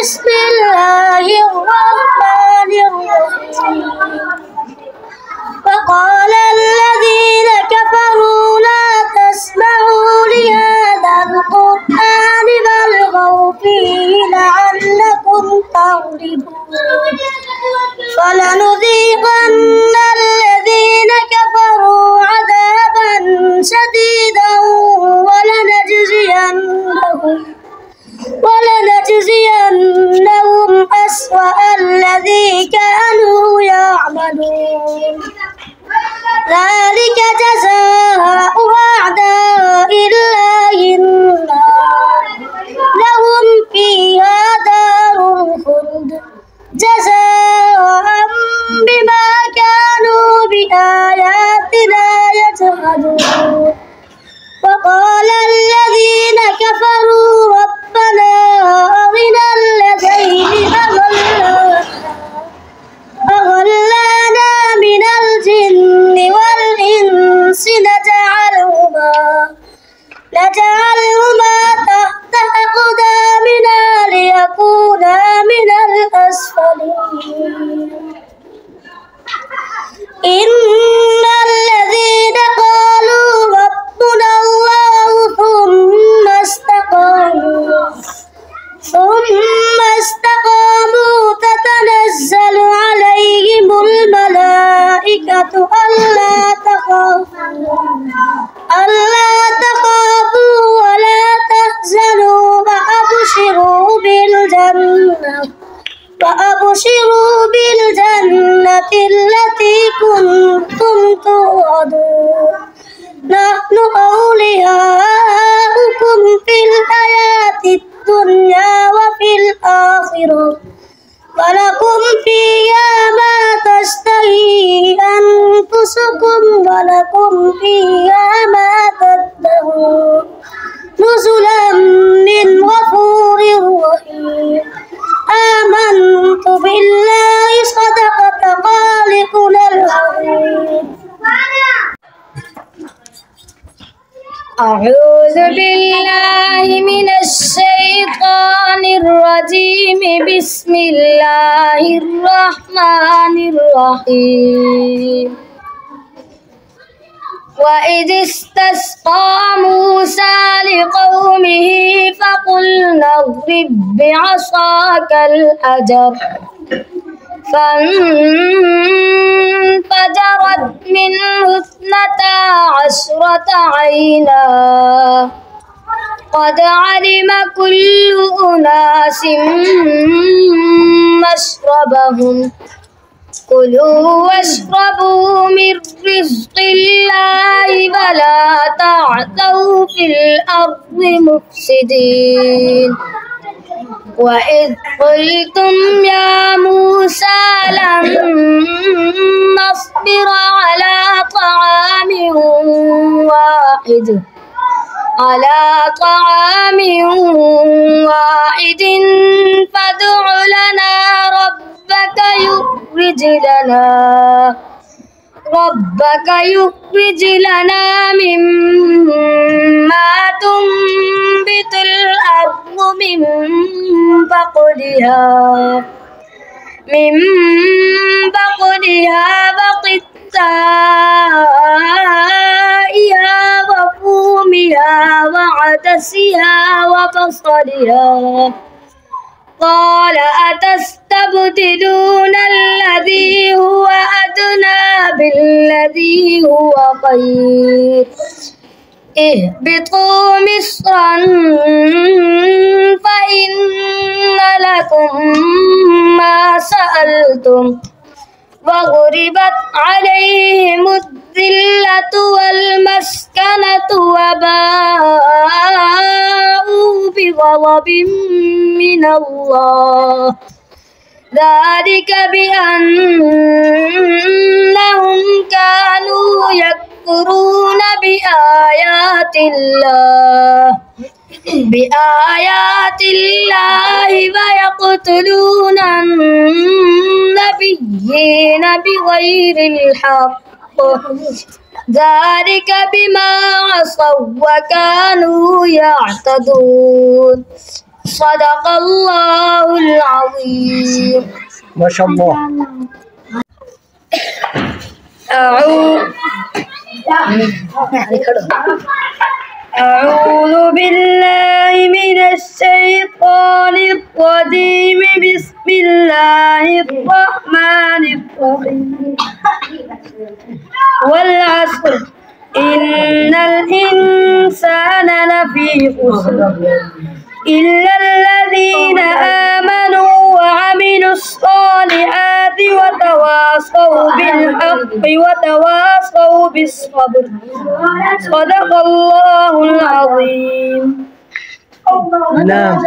بسم الله الرحمن الرحيم وقال الذين كفروا لا تسمعوا لهذا القرآن والغوا فيه لعلكم تغلبون فلنذيقن الذين كفروا عذابا شديدا ولنجزينهم أسوأ الذي كانوا يعملون ذلك جزاء أعداء الله النار لهم فيها دار الخلد جزاء بما كانوا بآياتنا يجحدون وقال الذين كفروا ربنا أرنا الذين أضلانا من الجن والإنس نجعلهما تحت أقدامنا ليكونا من الأسفلين إن الذين قالوا ربنا الله ثم استقاموا تتنزل عليهم الملائكة ألا تخافوا ولا تحزنوا وأبشروا بالجنة التي كنتم توعدون نحن أولياؤكم في الحياة الدنيا وفي الآخرة ولكم فيها ما تشتهي أنفسكم ولكم فيها ما تدعون نزلا من غفور رحيم آمنت بالله صدقة خالقنا العظيم أعوذ بالله من الشيطان الرجيم بسم الله الرحمن الرحيم وإذ استسقى موسى لقومه فقلنا اضرب بعصاك الحجر فانفجرت منه 12 عينا قد علم كل أناس مشربهم كلوا واشربوا من رزق الله ولا تعثوا في الأرض مفسدين وإذ قلتم يا موسى لن نصبر على طعام واحد فادع لنا ربك يخرج لنا مما تنبت الأرض من بقلها وقثائها وفومها وعدسها وبصلها قال أتستبدلون الذي هو أدنى بالذي هو خير اهبطوا مصرا فإن لكم ما سألتم وضربت عليهم الذلة والمسكنة وباءوا بغضب من الله ذلك بأنهم كانوا يكفرون بآيات الله ويقتلون النبيين بغير الحق ذلك بما عصوا وكانوا يعتدون صدق الله العظيم. ما شاء الله. أعوذ بالله من الشيطان الرجيم. بسم الله الرحمن الرحيم. والعصر إن الإنسان لفي خسر إلا الذين آمنوا وعملوا الصالحات وتواصوا بالحق وتواصوا بالصبر. صدق الله العظيم. نعم.